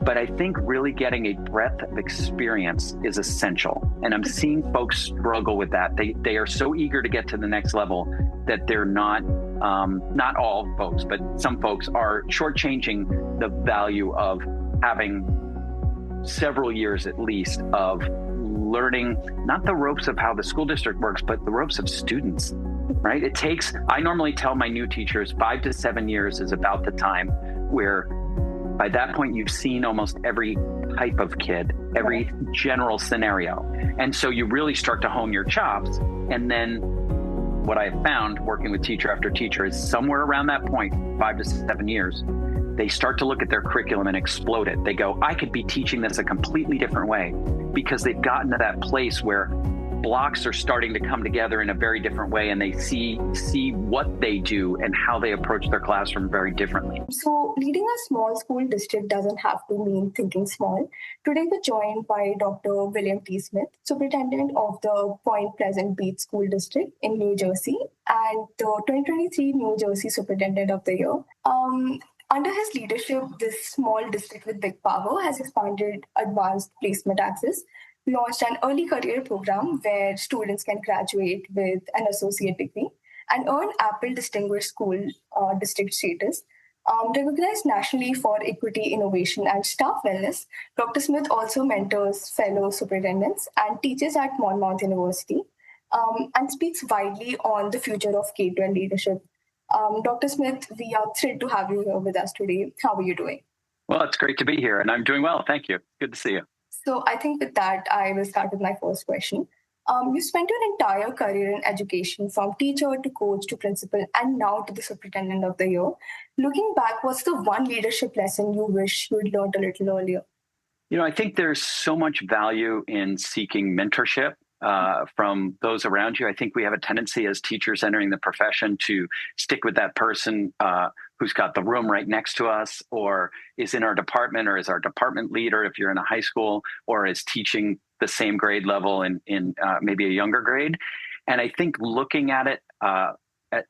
But I think really getting a breadth of experience is essential. And I'm seeing folks struggle with that. They are so eager to get to the next level that they're not all folks, but some folks are shortchanging the value of having several years at least of learning, not the ropes of how the school district works, but the ropes of students, right? I normally tell my new teachers 5 to 7 years is about the time where by that point, you've seen almost every type of kid, every general scenario. And so you really start to hone your chops. And then what I've found working with teacher after teacher is somewhere around that point, 5 to 7 years, they start to look at their curriculum and explode it. They go, I could be teaching this a completely different way, because they've gotten to that place where blocks are starting to come together in a very different way, and they see what they do and how they approach their classroom very differently. So leading a small school district doesn't have to mean thinking small. Today we're joined by Dr. William T. Smith, Superintendent of the Point Pleasant Beach School District in New Jersey and the 2023 New Jersey Superintendent of the Year. Under his leadership, this small district with big power has expanded advanced placement access, launched an early career program where students can graduate with an associate degree and earn Apple Distinguished School District status. Recognized nationally for equity, innovation, and staff wellness, Dr. Smith also mentors fellow superintendents and teaches at Monmouth University and speaks widely on the future of K-12 leadership. Dr. Smith, we are thrilled to have you here with us today. How are you doing? Well, it's great to be here, and I'm doing well. Thank you. Good to see you. So I think with that, I will start with my first question. You spent your entire career in education, from teacher to coach to principal, and now to the superintendent of the year. Looking back, what's the one leadership lesson you wish you had learned a little earlier? I think there's so much value in seeking mentorship from those around you. I think we have a tendency as teachers entering the profession to stick with that person who's got the room right next to us, or is in our department, or is our department leader if you're in a high school, or is teaching the same grade level in maybe a younger grade. And I think looking at it at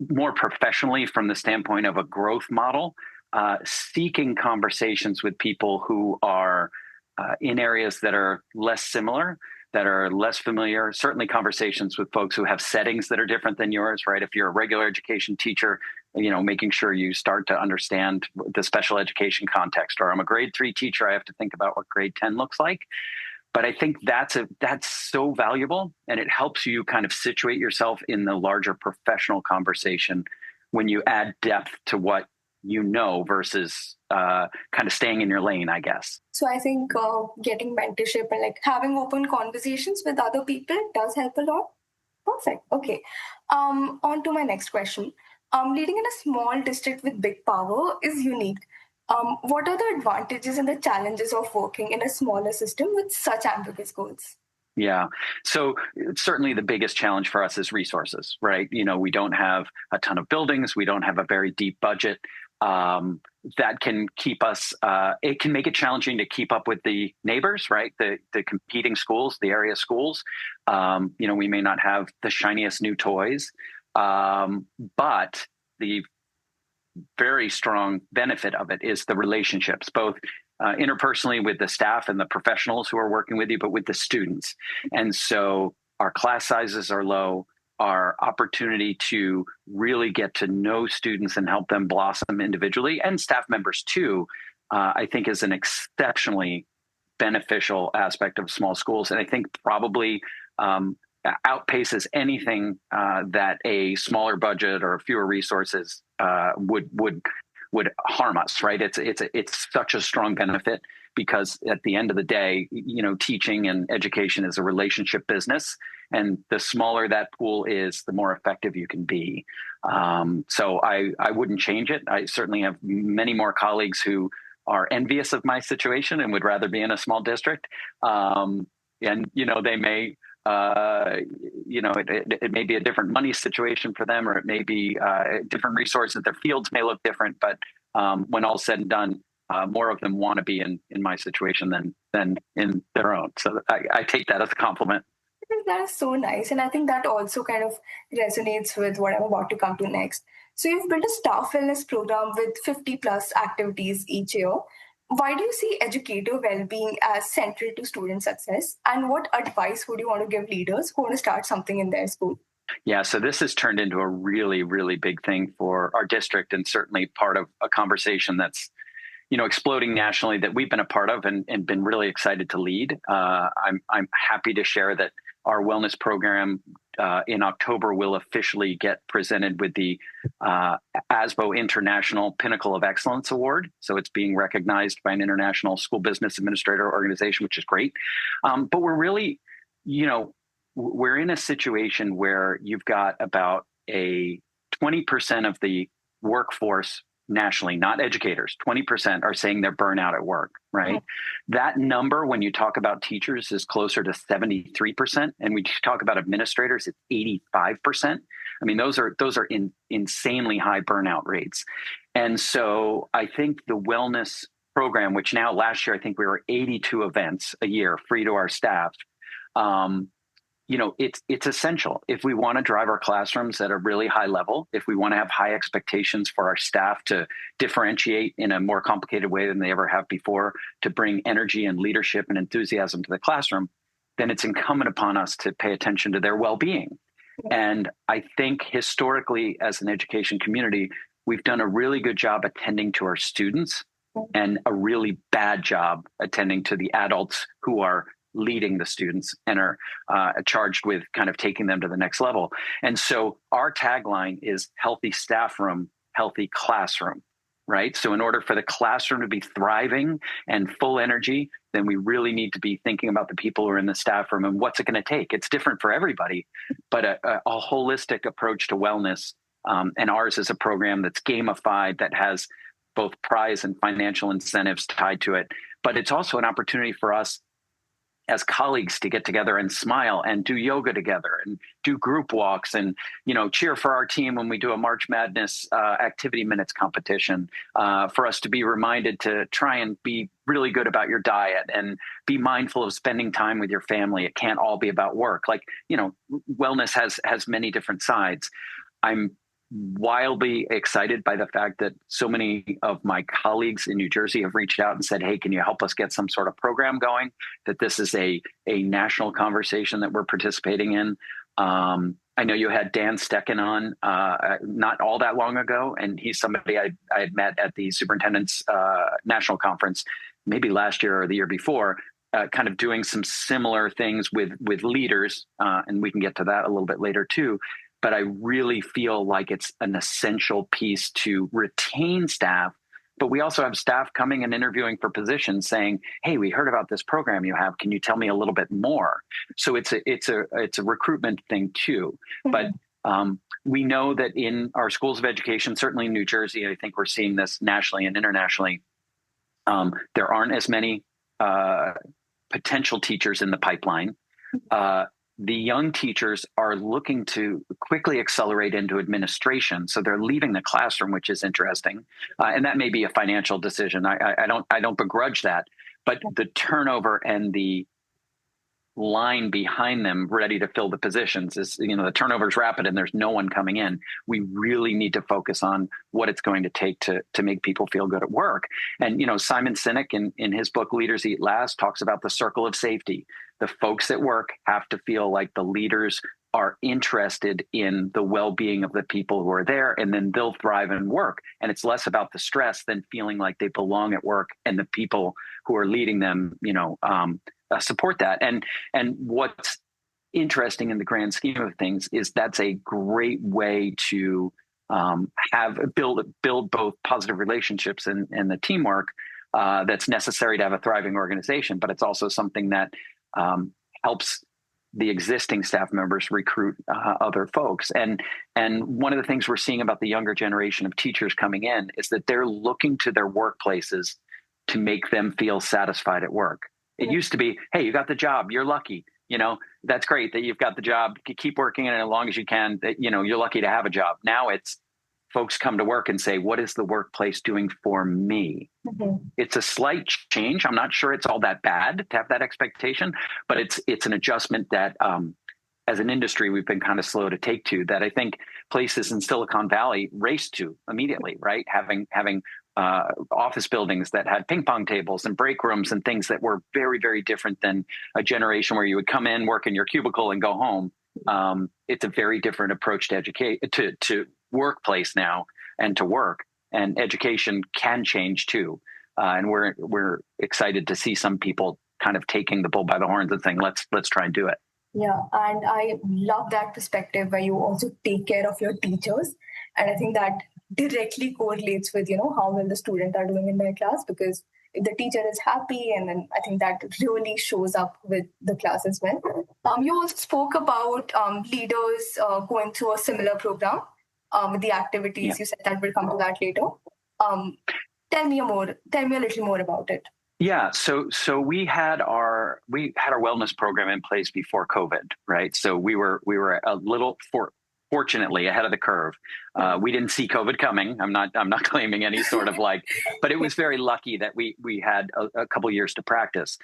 more professionally from the standpoint of a growth model, seeking conversations with people who are in areas that are less similar, that are less familiar, certainly conversations with folks who have settings that are different than yours, right? If you're a regular education teacher, making sure you start to understand the special education context, or I'm a grade 3 teacher, I have to think about what grade 10 looks like. But I think that's so valuable, and it helps you kind of situate yourself in the larger professional conversation when you add depth to what you know versus kind of staying in your lane, I guess. So I think getting mentorship and having open conversations with other people does help a lot. Perfect. Okay. On to my next question. Leading in a small district with big power is unique. What are the advantages and the challenges of working in a smaller system with such ambitious goals? Yeah. So certainly the biggest challenge for us is resources, right? We don't have a ton of buildings. We don't have a very deep budget. That can keep us, it can make it challenging to keep up with the neighbors, right? The competing schools, the area schools. We may not have the shiniest new toys, but the very strong benefit of it is the relationships, both interpersonally with the staff and the professionals who are working with you, but with the students. And so our class sizes are low. Our opportunity to really get to know students and help them blossom individually, and staff members too, I think is an exceptionally beneficial aspect of small schools. And I think probably outpaces anything that a smaller budget or fewer resources would harm us, right? It's such a strong benefit, because at the end of the day, teaching and education is a relationship business, and the smaller that pool is, the more effective you can be. So I wouldn't change it. I certainly have many more colleagues who are envious of my situation and would rather be in a small district. And they may. It may be a different money situation for them, or it may be different resources. Their fields may look different, but when all's said and done, more of them want to be in my situation than in their own. So I take that as a compliment. That is so nice. And I think that also kind of resonates with what I'm about to come to next. So you've built a staff wellness program with 50 plus activities each year. Why do you see educator well-being as central to student success? And what advice would you want to give leaders who want to start something in their school? Yeah, so this has turned into a really, really big thing for our district, and certainly part of a conversation that's exploding nationally that we've been a part of and been really excited to lead. I'm happy to share that our wellness program in October will officially get presented with the ASBO International Pinnacle of Excellence Award. So it's being recognized by an international school business administrator organization, which is great. But we're really, we're in a situation where you've got about a 20% of the workforce nationally, not educators, 20% are saying they're burnout at work, right? Mm-hmm. That number, when you talk about teachers, is closer to 73%. And we talk about administrators, it's 85%. I mean, those are insanely high burnout rates. And so I think the wellness program, which now last year, I think we were 82 events a year free to our staff. It's essential if we want to drive our classrooms at a really high level, if we want to have high expectations for our staff to differentiate in a more complicated way than they ever have before, to bring energy and leadership and enthusiasm to the classroom, then it's incumbent upon us to pay attention to their well-being. And I think historically, as an education community, we've done a really good job attending to our students and a really bad job attending to the adults who are leading the students and are charged with kind of taking them to the next level. And so our tagline is healthy staff room, healthy classroom, right? So in order for the classroom to be thriving and full energy, then we really need to be thinking about the people who are in the staff room and what's it going to take. It's different for everybody, but a holistic approach to wellness. And ours is a program that's gamified, that has both prize and financial incentives tied to it. But it's also an opportunity for us as colleagues to get together and smile and do yoga together and do group walks and, cheer for our team when we do a March Madness activity minutes competition, for us to be reminded to try and be really good about your diet and be mindful of spending time with your family. It can't all be about work. Wellness has many different sides. I'm wildly excited by the fact that so many of my colleagues in New Jersey have reached out and said, hey, can you help us get some sort of program going? That this is a national conversation that we're participating in. I know you had Dan Stecken on not all that long ago, and he's somebody I had met at the superintendent's national conference, maybe last year or the year before, kind of doing some similar things with leaders, and we can get to that a little bit later too. But I really feel like it's an essential piece to retain staff. But we also have staff coming and interviewing for positions saying, hey, we heard about this program you have. Can you tell me a little bit more? So it's a recruitment thing too. Mm-hmm. But we know that in our schools of education, certainly in New Jersey, I think we're seeing this nationally and internationally, there aren't as many potential teachers in the pipeline. The young teachers are looking to quickly accelerate into administration, so they're leaving the classroom, which is interesting, and that may be a financial decision. I don't begrudge that, but the turnover and the line behind them ready to fill the positions is, the turnover is rapid and there's no one coming in. We really need to focus on what it's going to take to make people feel good at work. And, Simon Sinek in his book, Leaders Eat Last, talks about the circle of safety. The folks at work have to feel like the leaders are interested in the well-being of the people who are there, and then they'll thrive and work. And it's less about the stress than feeling like they belong at work and the people who are leading them, support that. And what's interesting in the grand scheme of things is that's a great way to build both positive relationships and the teamwork that's necessary to have a thriving organization. But it's also something that helps the existing staff members recruit other folks. And one of the things we're seeing about the younger generation of teachers coming in is that they're looking to their workplaces to make them feel satisfied at work. It used to be, hey, you got the job, you're lucky. That's great that you've got the job. Keep working in it as long as you can. That, you're lucky to have a job. Now it's folks come to work and say, what is the workplace doing for me? Mm-hmm. It's a slight change. I'm not sure it's all that bad to have that expectation, but it's an adjustment that as an industry, we've been kind of slow to take to, that I think places in Silicon Valley race to immediately, right? Having office buildings that had ping pong tables and break rooms and things that were very, very different than a generation where you would come in, work in your cubicle, and go home. It's a very different approach to workplace now and to work, and education can change too. And we're excited to see some people kind of taking the bull by the horns and saying, let's try and do it. Yeah, and I love that perspective where you also take care of your teachers. And I think that directly correlates with, how well the students are doing in their class, because if the teacher is happy, and then I think that really shows up with the class as well. You also spoke about leaders going through a similar program with the activities. Yeah. You said that we'll come to that later. Tell me a little more about it. Yeah, so we had our wellness program in place before COVID, right? So we were a little fortunately ahead of the curve. We didn't see COVID coming. I'm not claiming any sort of but it was very lucky that we had a couple years to practice.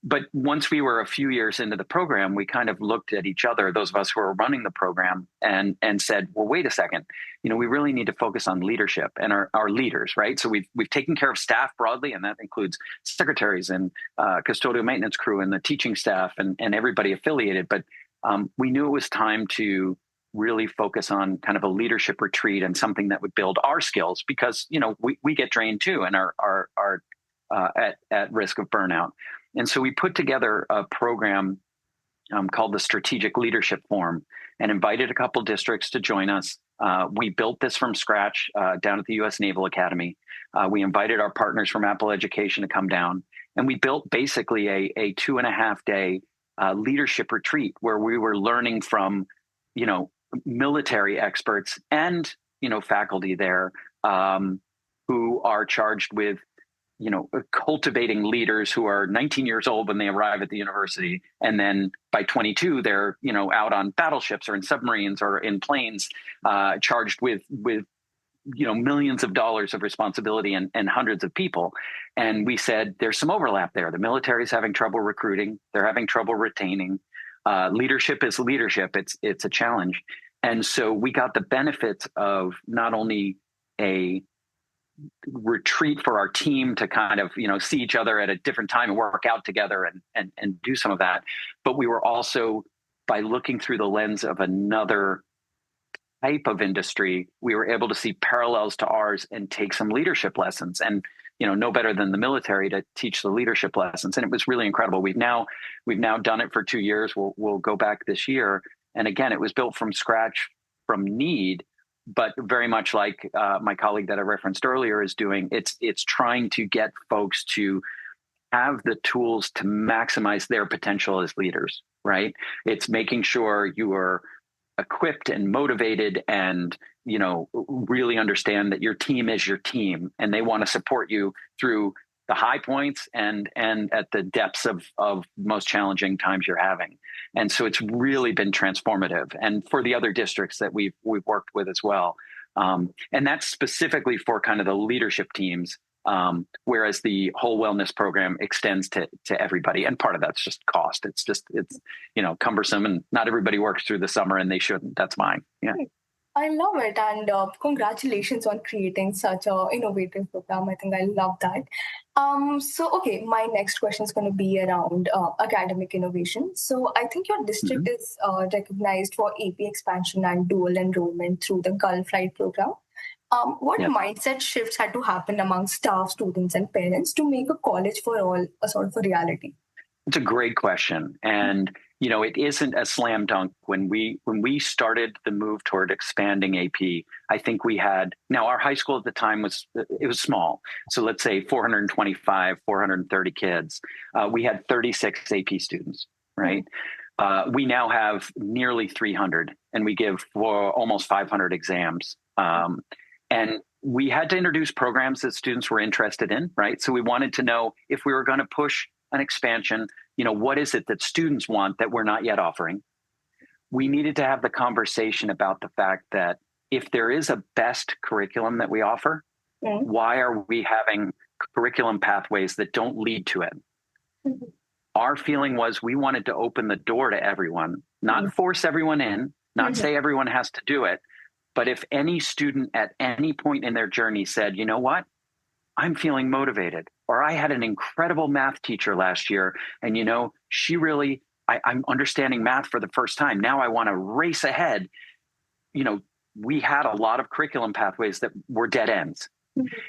But once we were a few years into the program, we kind of looked at each other, those of us who were running the program, and said, well, wait a second, we really need to focus on leadership and our leaders, right? So we've taken care of staff broadly, and that includes secretaries and custodial maintenance crew and the teaching staff and everybody affiliated. But we knew it was time to really focus on kind of a leadership retreat and something that would build our skills, because we get drained too and are at risk of burnout. And so we put together a program called the Strategic Leadership Forum and invited a couple districts to join us. We built this from scratch down at the U.S. Naval Academy. We invited our partners from Apple Education to come down, and we built basically a 2.5-day leadership retreat where we were learning from, military experts and, faculty there who are charged with cultivating leaders who are 19 years old when they arrive at the university. And then by 22, they're, out on battleships or in submarines or in planes, charged with millions of dollars of responsibility and hundreds of people. And we said, there's some overlap there. The military is having trouble recruiting. They're having trouble retaining. Leadership is leadership. It's a challenge. And so we got the benefits of not only a retreat for our team to kind of see each other at a different time and work out together and do some of that, but we were also, by looking through the lens of another type of industry, we were able to see parallels to ours and take some leadership lessons, and no better than the military to teach the leadership lessons. And it was really incredible. We've now done it for 2 years. We'll go back this year, and again, it was built from scratch from need, but very much like my colleague that I referenced earlier is doing. It's trying to get folks to have the tools to maximize their potential as leaders, right? It's making sure you are equipped and motivated and, really understand that your team is your team and they want to support you through the high points and at the depths of most challenging times you're having. And so it's really been transformative, and for the other districts that we've worked with as well. And that's specifically for kind of the leadership teams, whereas the whole wellness program extends to everybody. And part of that's just cost. It's cumbersome, and not everybody works through the summer, and they shouldn't. That's mine. Yeah. I love it, and congratulations on creating such an innovative program. I think I love that. Okay, my next question is going to be around academic innovation. So I think your district is recognized for AP expansion and dual enrollment through the Gulf Flight program. What mindset shifts had to happen among staff, students, and parents to make a college for all a sort of a reality? It's a great question. And, it isn't a slam dunk. When we started the move toward expanding AP, I think now our high school at the time was small. So let's say 425, 430 kids. We had 36 AP students, right? We now have nearly 300, and we give almost 500 exams. And we had to introduce programs that students were interested in, right? So we wanted to know if we were going to push an expansion, what is it that students want that we're not yet offering? We needed to have the conversation about the fact that if there is a best curriculum that we offer, why are we having curriculum pathways that don't lead to it? Our feeling was we wanted to open the door to everyone, not force everyone in, not say everyone has to do it, But if any student at any point in their journey said, you know what, I'm feeling motivated, or I had an incredible math teacher last year, and she really, I'm understanding math for the first time. Now I want to race ahead. We had a lot of curriculum pathways that were dead ends.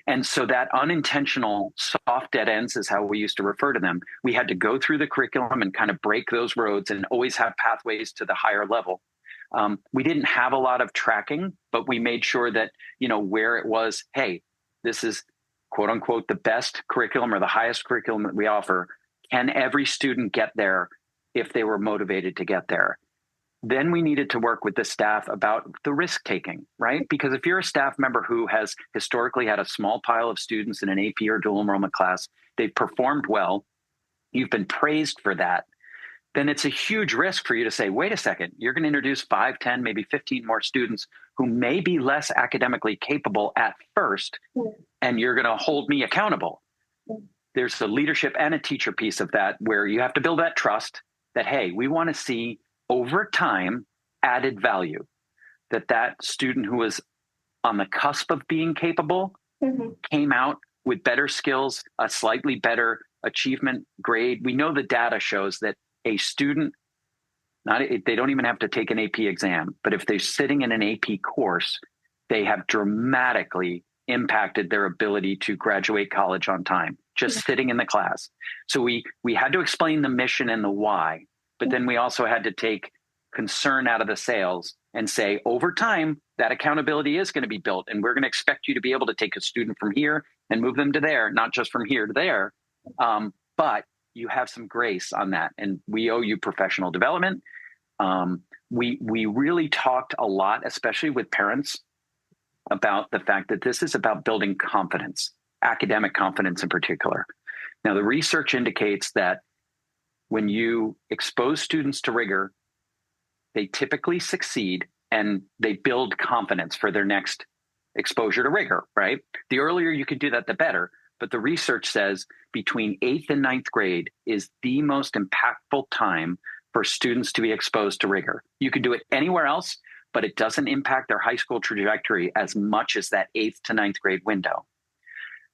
And so that unintentional soft dead ends is how we used to refer to them. We had to go through the curriculum and kind of break those roads and always have pathways to the higher level. We didn't have a lot of tracking, but we made sure that, where it was, hey, this is quote unquote the best curriculum or the highest curriculum that we offer. Can every student get there if they were motivated to get there? Then we needed to work with the staff about the risk taking, right? Because if you're a staff member who has historically had a small pile of students in an AP or dual enrollment class, they've performed well, you've been praised for that, then it's a huge risk for you to say, wait a second, you're going to introduce 5, 10, maybe 15 more students who may be less academically capable at first, and you're going to hold me accountable. There's a leadership and a teacher piece of that where you have to build that trust that, hey, we want to see over time added value, that student who was on the cusp of being capable came out with better skills, a slightly better achievement grade. We know the data shows that a student, they don't even have to take an AP exam, but if they're sitting in an AP course, they have dramatically impacted their ability to graduate college on time, just sitting in the class. So we had to explain the mission and the why, but then we also had to take concern out of the sails and say, over time, that accountability is going to be built, and we're going to expect you to be able to take a student from here and move them to there, not just from here to there. But you have some grace on that, and we owe you professional development. We really talked a lot, especially with parents, about the fact that this is about building confidence, academic confidence in particular. Now, the research indicates that when you expose students to rigor, they typically succeed and they build confidence for their next exposure to rigor, right? The earlier you can do that, the better. But the research says between 8th and 9th grade is the most impactful time for students to be exposed to rigor. You can do it anywhere else, but it doesn't impact their high school trajectory as much as that 8th to 9th grade window.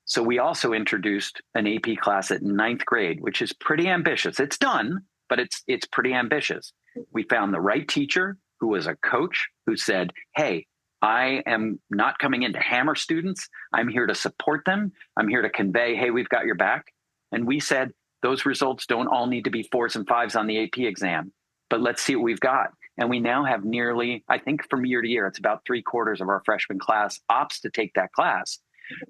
So we also introduced an AP class at 9th grade, which is pretty ambitious. It's done, but it's pretty ambitious. We found the right teacher who was a coach who said, hey, I am not coming in to hammer students. I'm here to support them. I'm here to convey, hey, we've got your back. And we said, those results don't all need to be 4s and 5s on the AP exam, but let's see what we've got. And we now have nearly, I think from year to year, it's about 3/4 of our freshman class opts to take that class.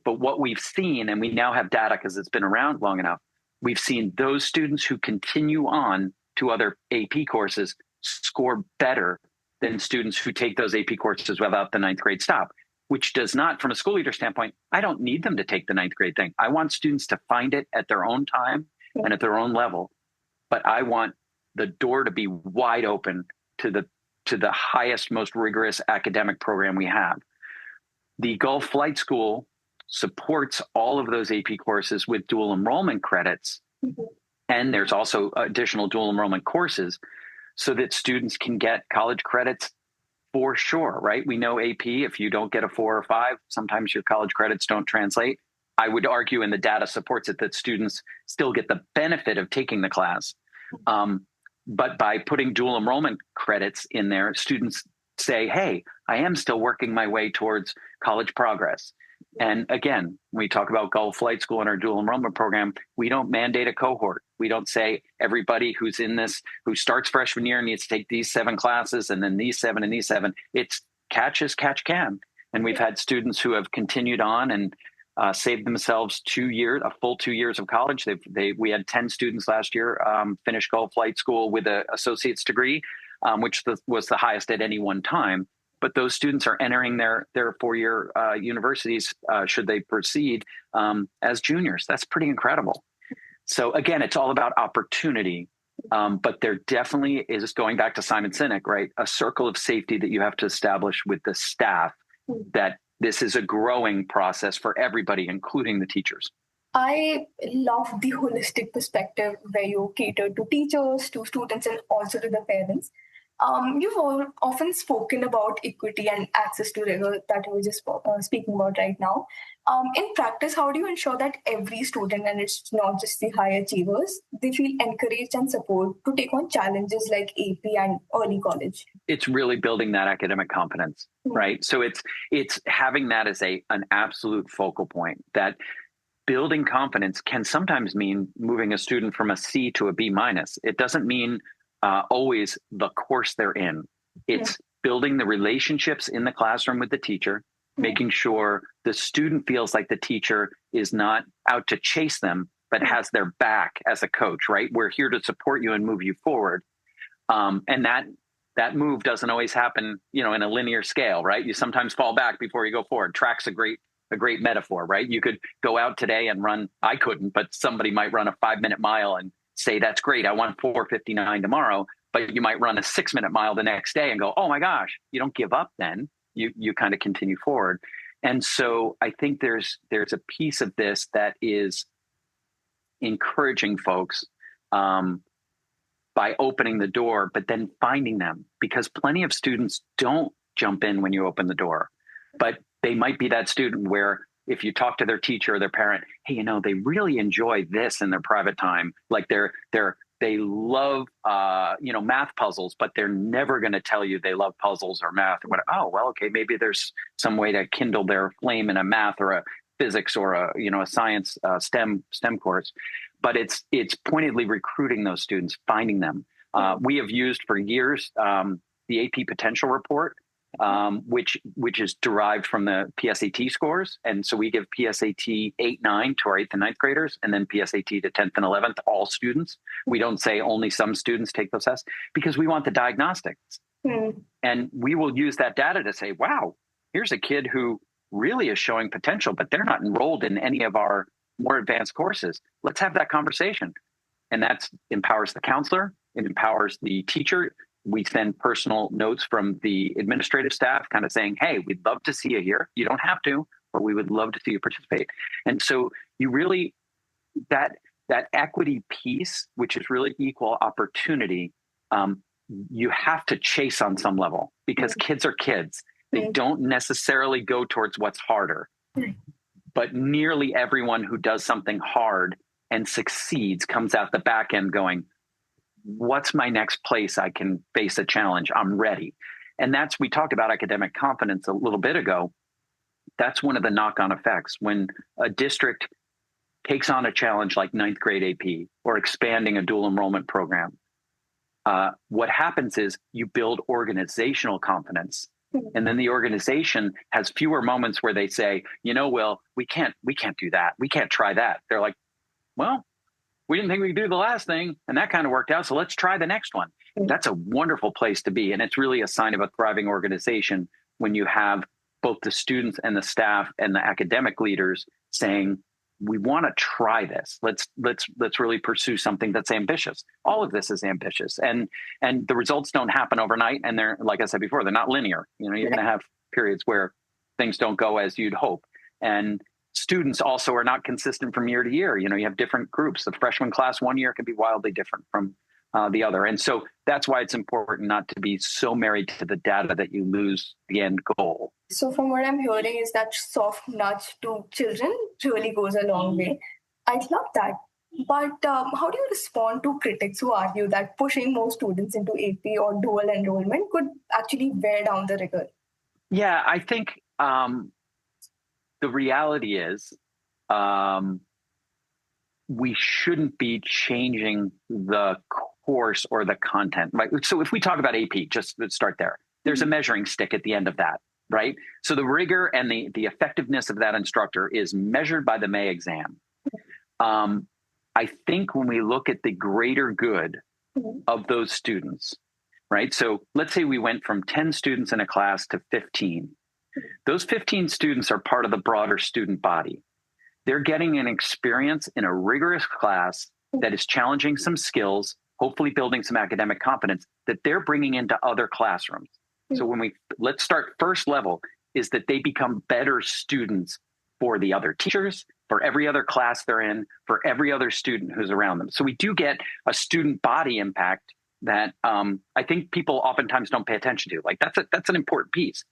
But what we've seen, and we now have data because it's been around long enough, we've seen those students who continue on to other AP courses score better than students who take those AP courses without the 9th grade stop, which does not, from a school leader standpoint, I don't need them to take the 9th grade thing. I want students to find it at their own time and at their own level. But I want the door to be wide open to the highest, most rigorous academic program we have. The Gulf Flight School supports all of those AP courses with dual enrollment credits. And there's also additional dual enrollment courses so that students can get college credits for sure, right? We know AP, if you don't get a 4 or 5, sometimes your college credits don't translate. I would argue, and the data supports it, that students still get the benefit of taking the class. But by putting dual enrollment credits in there, students say, hey, I am still working my way towards college progress. And again, when we talk about Gulf Flight School and our dual enrollment program, we don't mandate a cohort. We don't say everybody who's in this, who starts freshman year, needs to take these 7 classes and then these 7 and these 7. It's catch as catch can. And we've had students who have continued on and saved themselves 2 years, a full 2 years of college. We had 10 students last year finish Gulf Flight School with an associate's degree, which was the highest at any one time. But those students are entering their 4-year universities, should they proceed, as juniors. That's pretty incredible. So again, it's all about opportunity. But there definitely is, going back to Simon Sinek, right? A circle of safety that you have to establish with the staff, that this is a growing process for everybody, including the teachers. I love the holistic perspective where you cater to teachers, to students, and also to the parents. You've often spoken about equity and access to rigor that we were just speaking about right now. In practice, how do you ensure that every student, and it's not just the high achievers, they feel encouraged and support to take on challenges like AP and early college? It's really building that academic confidence, right? So it's having that as an absolute focal point. That building confidence can sometimes mean moving a student from a C to a B minus. It doesn't mean always the course they're in. It's building the relationships in the classroom with the teacher, making sure the student feels like the teacher is not out to chase them, but has their back as a coach, right? We're here to support you and move you forward. And that move doesn't always happen, in a linear scale, right? You sometimes fall back before you go forward. Track's a great metaphor, right? You could go out today and run. I couldn't, but somebody might run a 5-minute mile and say, that's great, I want 4:59 tomorrow. But you might run a 6-minute mile the next day and go, oh my gosh. You don't give up then. You kind of continue forward. And so I think there's a piece of this that is encouraging folks by opening the door, but then finding them, because plenty of students don't jump in when you open the door. But they might be that student where if you talk to their teacher or their parent, hey, they really enjoy this in their private time. Like they love, math puzzles, but they're never going to tell you they love puzzles or math or whatever. Oh, well, okay, maybe there's some way to kindle their flame in a math or a physics or a science STEM course. But it's pointedly recruiting those students, finding them. We have used for years the AP Potential Report, which is derived from the PSAT scores. And so we give PSAT 8, 9 to our 8th and 9th graders, and then PSAT to 10th and 11th, all students. We don't say only some students take those tests because we want the diagnostics. And we will use that data to say, wow, here's a kid who really is showing potential, but they're not enrolled in any of our more advanced courses. Let's have that conversation. And that empowers the counselor. It empowers the teacher. We send personal notes from the administrative staff kind of saying, hey, we'd love to see you here. You don't have to, but we would love to see you participate. And so you really, that equity piece, which is really equal opportunity, you have to chase on some level because kids are kids. They don't necessarily go towards what's harder. But nearly everyone who does something hard and succeeds comes out the back end going, what's my next place I can face a challenge? I'm ready. And we talked about academic confidence a little bit ago. That's one of the knock-on effects. When a district takes on a challenge like 9th grade AP or expanding a dual enrollment program, what happens is you build organizational confidence. And then the organization has fewer moments where they say, Will, we can't do that. We can't try that. They're like, well, we didn't think we could do the last thing, and that kind of worked out. So let's try the next one. That's a wonderful place to be. And it's really a sign of a thriving organization when you have both the students and the staff and the academic leaders saying, we want to try this. Let's really pursue something that's ambitious. All of this is ambitious, and the results don't happen overnight. And they're, like I said before, they're not linear. You're going to have periods where things don't go as you'd hope. And students also are not consistent from year to year. You have different groups. The freshman class one year can be wildly different from the other. And so that's why it's important not to be so married to the data that you lose the end goal. So from what I'm hearing is that soft nudge to children really goes a long way. I love that. But how do you respond to critics who argue that pushing more students into AP or dual enrollment could actually wear down the rigor? Yeah, I think the reality is we shouldn't be changing the course or the content, right? So if we talk about AP, just let's start there. There's a measuring stick at the end of that, right? So the rigor and the effectiveness of that instructor is measured by the May exam. I think when we look at the greater good of those students, right? So let's say we went from 10 students in a class to 15. Those 15 students are part of the broader student body. They're getting an experience in a rigorous class that is challenging some skills, hopefully building some academic competence that they're bringing into other classrooms. So let's start first level is that they become better students for the other teachers, for every other class they're in, for every other student who's around them. So we do get a student body impact that I think people oftentimes don't pay attention to. Like that's an important piece.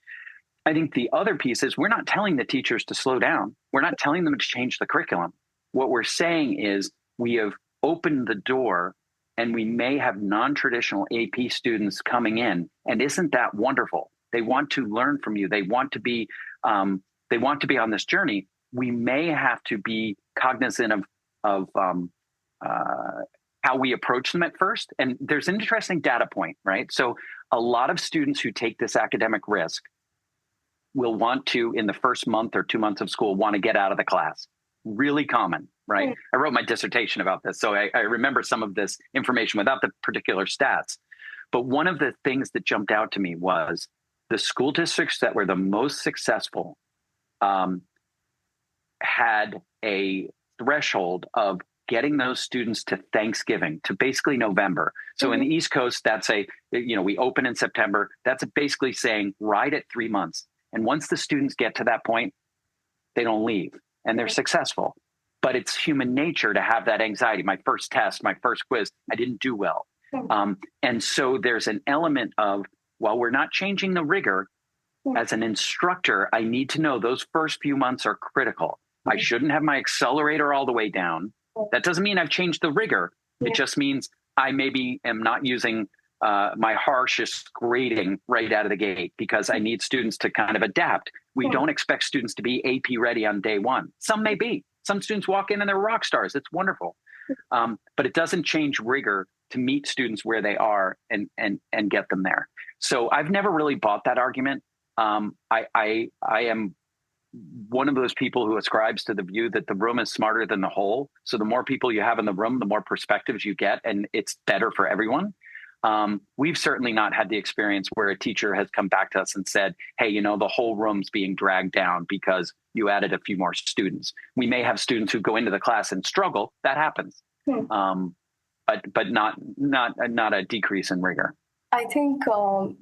I think the other piece is we're not telling the teachers to slow down. We're not telling them to change the curriculum. What we're saying is we have opened the door and we may have non-traditional AP students coming in. And isn't that wonderful? They want to learn from you. They want to be on this journey. We may have to be cognizant of how we approach them at first. And there's an interesting data point, right? So a lot of students who take this academic risk will want to, in the first month or 2 months of school, want to get out of the class. Really common, right? I wrote my dissertation about this, so I remember some of this information without the particular stats. But one of the things that jumped out to me was the school districts that were the most successful had a threshold of getting those students to Thanksgiving, to basically November. So in the East Coast, that's we open in September. That's basically saying right at 3 months. And once the students get to that point, they don't leave and they're successful. But it's human nature to have that anxiety. My first test, my first quiz, I didn't do well. And so there's an element of, while we're not changing the rigor, as an instructor, I need to know those first few months are critical. I shouldn't have my accelerator all the way down. That doesn't mean I've changed the rigor. It just means I maybe am not using my harshest grading right out of the gate because I need students to kind of adapt. We don't expect students to be AP ready on day one. Some may be. Some students walk in and they're rock stars. It's wonderful. But it doesn't change rigor to meet students where they are and get them there. So I've never really bought that argument. I am one of those people who ascribes to the view that the room is smarter than the whole. So the more people you have in the room, the more perspectives you get, and it's better for everyone. We've certainly not had the experience where a teacher has come back to us and said, hey, the whole room's being dragged down because you added a few more students. We may have students who go into the class and struggle. That happens. But not a decrease in rigor. I think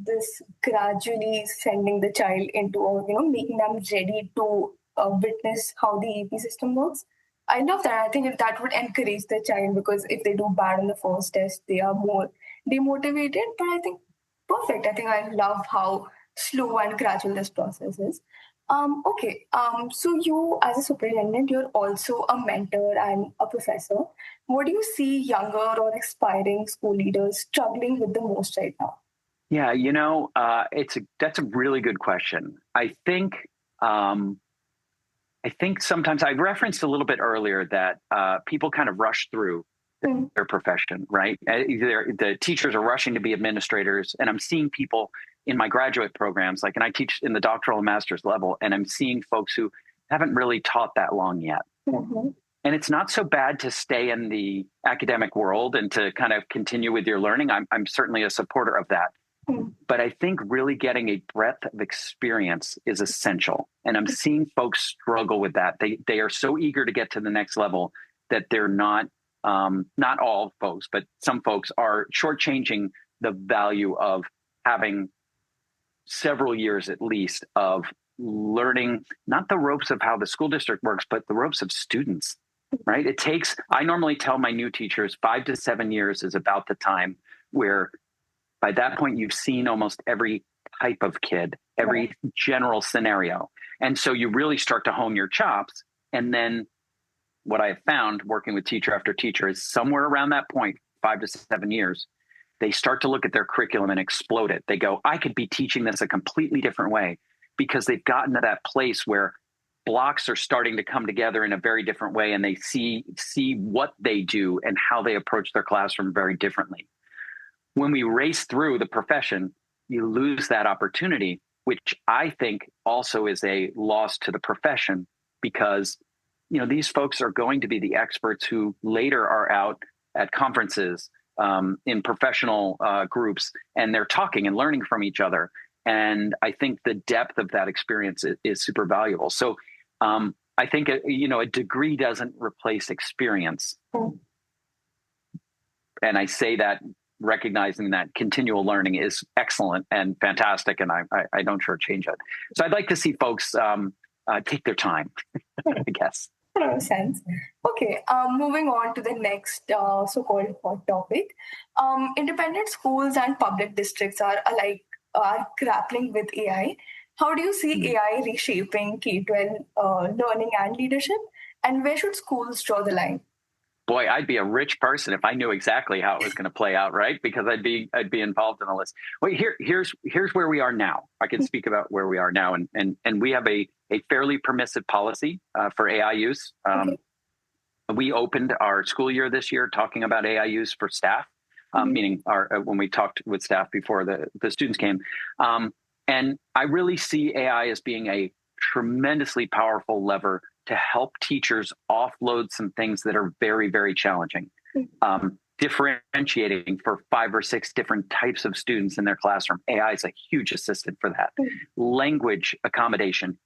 this gradually sending the child into, making them ready to witness how the AP system works. I love that. I think if that would encourage the child, because if they do bad on the first test, they are more demotivated. But I think perfect. I think I love how slow and gradual this process is. So you, as a superintendent, you're also a mentor and a professor. What do you see younger or aspiring school leaders struggling with the most right now? Yeah, that's a really good question. I think sometimes I referenced a little bit earlier that people kind of rush through their profession, right? The teachers are rushing to be administrators, and I'm seeing people in my graduate programs, and I teach in the doctoral and master's level, and I'm seeing folks who haven't really taught that long yet. And it's not so bad to stay in the academic world and to kind of continue with your learning. I'm certainly a supporter of that. But I think really getting a breadth of experience is essential. And I'm seeing folks struggle with that. They are so eager to get to the next level that they're not all folks, but some folks are shortchanging the value of having several years at least of learning, not the ropes of how the school district works, but the ropes of students, right? I normally tell my new teachers 5 to 7 years is about the time where by that point you've seen almost every type of kid, every general scenario. And so you really start to hone your chops. And then what I have found working with teacher after teacher is somewhere around that point, 5 to 7 years, they start to look at their curriculum and explode it. They go, I could be teaching this a completely different way, because they've gotten to that place where blocks are starting to come together in a very different way, and they see what they do and how they approach their classroom very differently. When we race through the profession, you lose that opportunity, which I think also is a loss to the profession, because these folks are going to be the experts who later are out at conferences, in professional groups, and they're talking and learning from each other. And I think the depth of that experience is super valuable. So I think a degree doesn't replace experience. And I say that recognizing that continual learning is excellent and fantastic, and I don't shortchange it. So I'd like to see folks take their time, I guess. Sense. Okay, moving on to the next so-called hot topic. Independent schools and public districts are grappling with AI. How do you see Hmm. AI reshaping K-12 learning and leadership? And where should schools draw the line? Boy, I'd be a rich person if I knew exactly how it was going to play out, right? Because I'd be involved in the list. Wait, here's where we are now. I can speak about where we are now, and we have a fairly permissive policy for AI use. Okay. We opened our school year this year talking about AI use for staff, Mhm. meaning our when we talked with staff before the students came. And I really see AI as being a tremendously powerful lever to help teachers offload some things that are very, very challenging. Differentiating for 5 or 6 different types of students in their classroom. AI is a huge assistant for that. Language accommodation,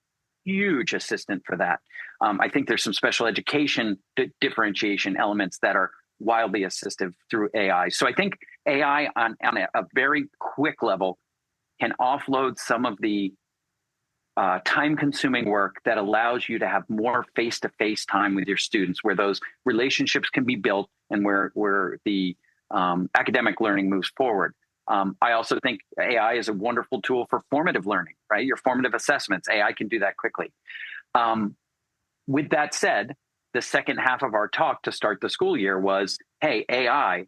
huge assistant for that. I think there's some special education differentiation elements that are wildly assistive through AI. So I think AI on a very quick level can offload some of the time-consuming work that allows you to have more face-to-face time with your students, where those relationships can be built and where the academic learning moves forward. I also think AI is a wonderful tool for formative learning, right? Your formative assessments, AI can do that quickly. With that said, the second half of our talk to start the school year was, hey, AI,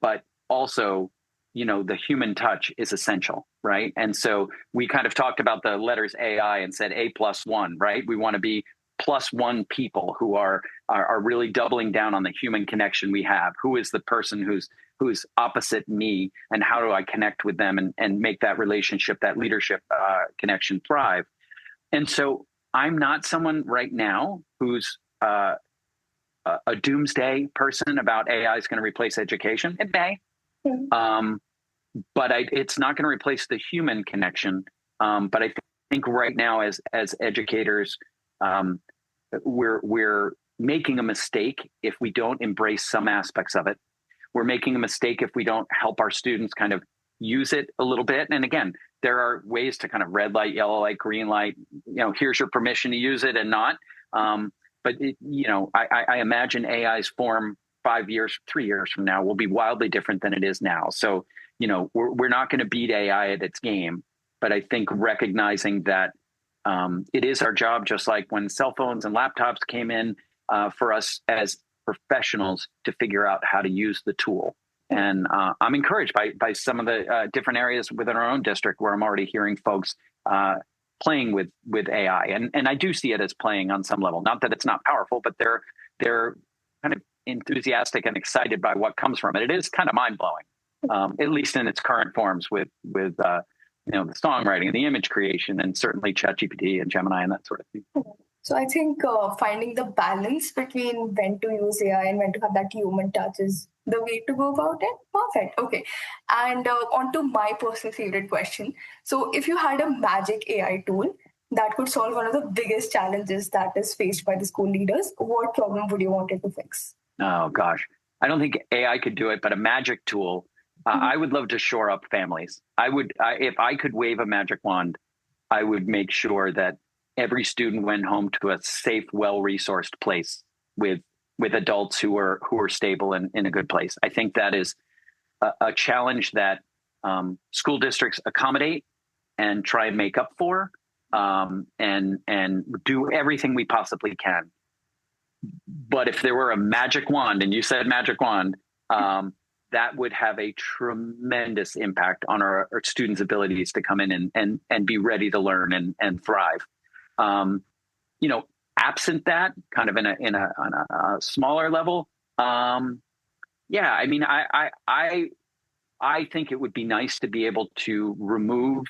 but also, the human touch is essential, right? And so we kind of talked about the letters AI and said A+1, right? We want to be +1 people who are really doubling down on the human connection we have. Who is the person who's opposite me, and how do I connect with them and make that relationship, that leadership connection thrive? And so I'm not someone right now who's a doomsday person about AI is going to replace education. It may, but it's not going to replace the human connection. But I think right now, as educators, we're making a mistake if we don't embrace some aspects of it. We're making a mistake if we don't help our students kind of use it a little bit. And again, there are ways to kind of red light, yellow light, green light. Here's your permission to use it and not. But I imagine AI's form 5 years, 3 years from now will be wildly different than it is now. So we're not going to beat AI at its game, but I think recognizing that it is our job, just like when cell phones and laptops came in, for us as professionals to figure out how to use the tool. And I'm encouraged by some of the different areas within our own district where I'm already hearing folks playing with AI, and I do see it as playing on some level. Not that it's not powerful, but they're kind of enthusiastic and excited by what comes from it. It is kind of mind blowing, at least in its current forms with the songwriting and the image creation, and certainly ChatGPT and Gemini and that sort of thing. So I think finding the balance between when to use AI and when to have that human touch is the way to go about it. Perfect. Okay. And on to my personal favorite question. So if you had a magic AI tool that could solve one of the biggest challenges that is faced by the school leaders, what problem would you want it to fix? Oh gosh, I don't think AI could do it, but a magic tool. I would love to shore up families. If I could wave a magic wand, I would make sure that every student went home to a safe, well-resourced place with adults who are stable and in a good place. I think that is a challenge that school districts accommodate and try and make up for, and do everything we possibly can. But if there were a magic wand, and you said magic wand, that would have a tremendous impact on our students' abilities to come in and be ready to learn and thrive. Absent that, kind of on a smaller level, yeah, I mean, I think it would be nice to be able to remove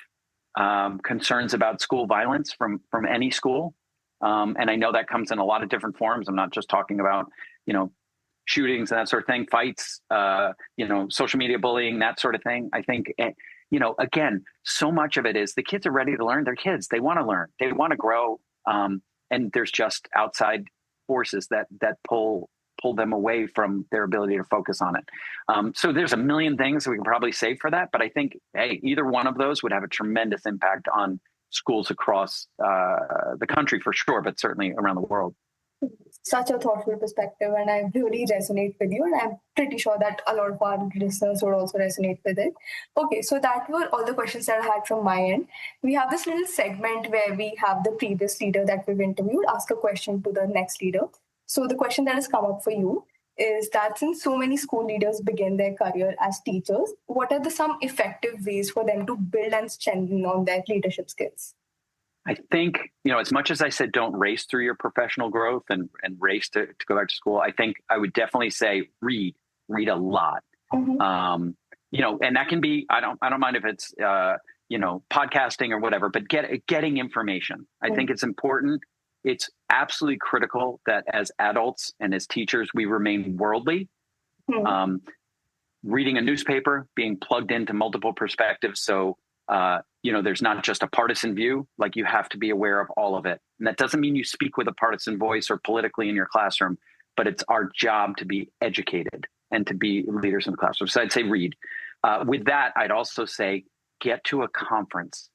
concerns about school violence from any school. And I know that comes in a lot of different forms. I'm not just talking about, shootings and that sort of thing, fights, social media bullying, that sort of thing. I think, again, so much of it is the kids are ready to learn. They're kids. They want to learn. They want to grow. And there's just outside forces that pull them away from their ability to focus on it. So there's a million things we can probably say for that. But I think, hey, either one of those would have a tremendous impact on schools across the country for sure, but certainly around the world. Such a thoughtful perspective, and I really resonate with you, and I'm pretty sure that a lot of our listeners would also resonate with it. Okay, so that were all the questions that I had from my end. We have this little segment where we have the previous leader that we've interviewed ask a question to the next leader. So the question that has come up for you is that since so many school leaders begin their career as teachers, what are the some effective ways for them to build and strengthen on their leadership skills? I think, as much as I said, don't race through your professional growth and race to go back to school, I think I would definitely say read a lot. Mm-hmm. And that can be, I don't mind if it's, podcasting or whatever, but getting information. I think it's important. It's absolutely critical that as adults and as teachers, we remain worldly. Mm-hmm. Reading a newspaper, being plugged into multiple perspectives. So, there's not just a partisan view, like you have to be aware of all of it. And that doesn't mean you speak with a partisan voice or politically in your classroom, but it's our job to be educated and to be leaders in the classroom. So I'd say read. With that, I'd also say get to a conference.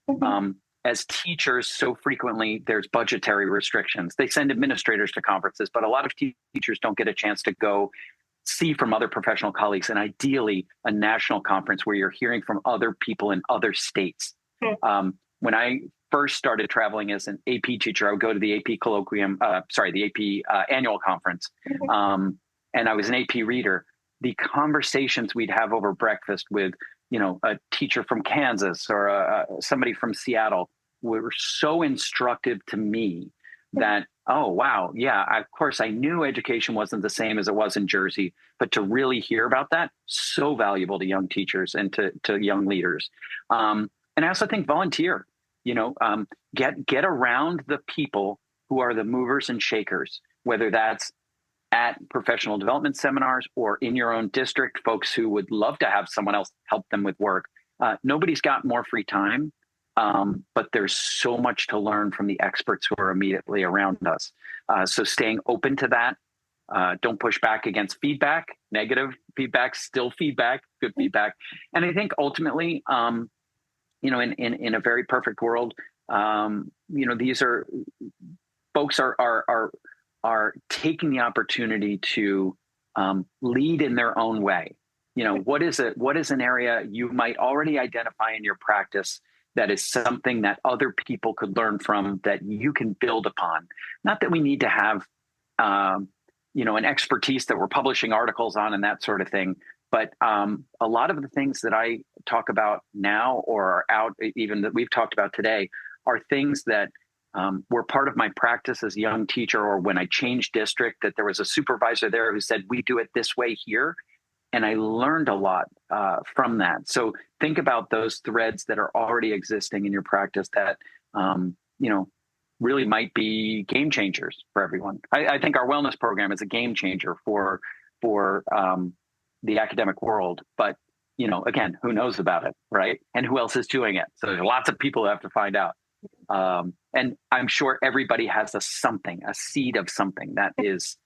Mm-hmm. As teachers, so frequently there's budgetary restrictions. They send administrators to conferences, but a lot of teachers don't get a chance to go see from other professional colleagues, and ideally a national conference where you're hearing from other people in other states. When I first started traveling as an AP teacher, I would go to the AP the AP annual conference, and I was an AP reader. The conversations we'd have over breakfast with, a teacher from Kansas or somebody from Seattle were so instructive to me that, oh, wow. Yeah, of course, I knew education wasn't the same as it was in Jersey, but to really hear about that, so valuable to young teachers and to young leaders. And I also think volunteer, get around the people who are the movers and shakers, whether that's at professional development seminars or in your own district, folks who would love to have someone else help them with work. Nobody's got more free time. But there's so much to learn from the experts who are immediately around us. So staying open to that, don't push back against feedback, negative feedback, still feedback, good feedback. And I think ultimately, in a very perfect world, these are folks are taking the opportunity to lead in their own way. What is an area you might already identify in your practice that is something that other people could learn from, that you can build upon? Not that we need to have, an expertise that we're publishing articles on and that sort of thing, but a lot of the things that I talk about now or are out, even that we've talked about today, are things that were part of my practice as a young teacher, or when I changed district, that there was a supervisor there who said, we do it this way here. And I learned a lot from that. So think about those threads that are already existing in your practice that, really might be game changers for everyone. I think our wellness program is a game changer for the academic world. But, again, who knows about it, right? And who else is doing it? So there's lots of people who have to find out. And I'm sure everybody has a seed of something that is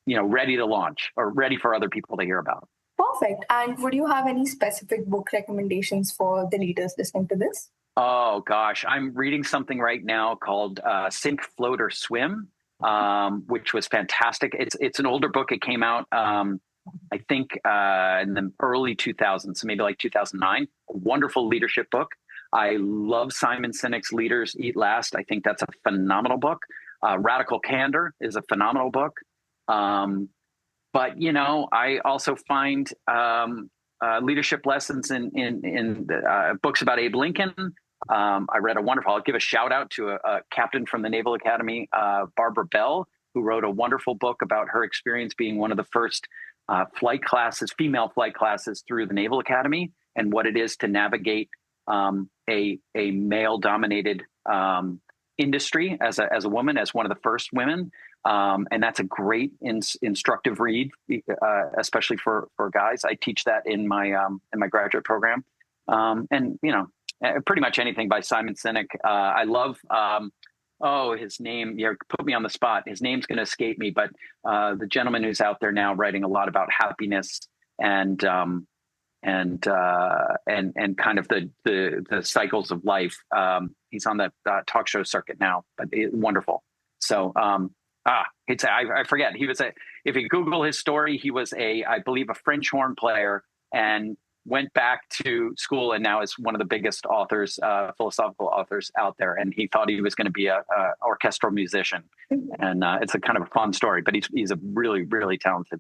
ready to launch or ready for other people to hear about. Perfect. And would you have any specific book recommendations for the leaders listening to this? Oh, gosh. I'm reading something right now called Sink, Float, or Swim, which was fantastic. It's an older book. It came out, I think, in the early 2000s, so maybe like 2009. A wonderful leadership book. I love Simon Sinek's Leaders Eat Last. I think that's a phenomenal book. Radical Candor is a phenomenal book. But, I also find leadership lessons in books about Abe Lincoln. I read I'll give a shout out to a captain from the Naval Academy, Barbara Bell, who wrote a wonderful book about her experience being one of the first female flight classes through the Naval Academy, and what it is to navigate a male-dominated industry as a woman, as one of the first women. And that's a great instructive read, especially for guys. I teach that in my graduate program. And pretty much anything by Simon Sinek. I love, his name, put me on the spot. His name's going to escape me, but the gentleman who's out there now writing a lot about happiness and kind of the cycles of life. He's on the talk show circuit now, but wonderful. So I forget. If you Google his story, he was I believe, a French horn player, and went back to school, and now is one of the biggest authors, philosophical authors out there. And he thought he was going to be a orchestral musician, and it's a kind of a fun story. But he's a really, really talented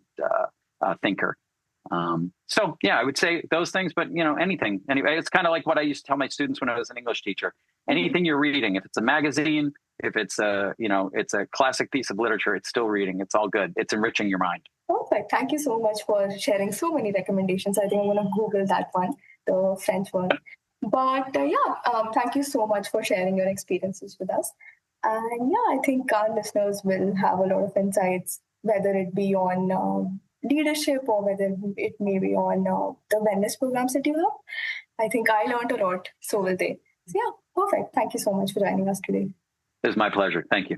thinker. So yeah, I would say those things. But anything. Anyway, it's kind of like what I used to tell my students when I was an English teacher. Anything you're reading, if it's a magazine, if it's it's a classic piece of literature, it's still reading. It's all good. It's enriching your mind. Perfect. Thank you so much for sharing so many recommendations. I think I'm going to Google that one, the French one. But thank you so much for sharing your experiences with us. And I think our listeners will have a lot of insights, whether it be on leadership or whether it may be on the wellness programs that you have. I think I learned a lot. So will they. So perfect. Thank you so much for joining us today. It was my pleasure. Thank you.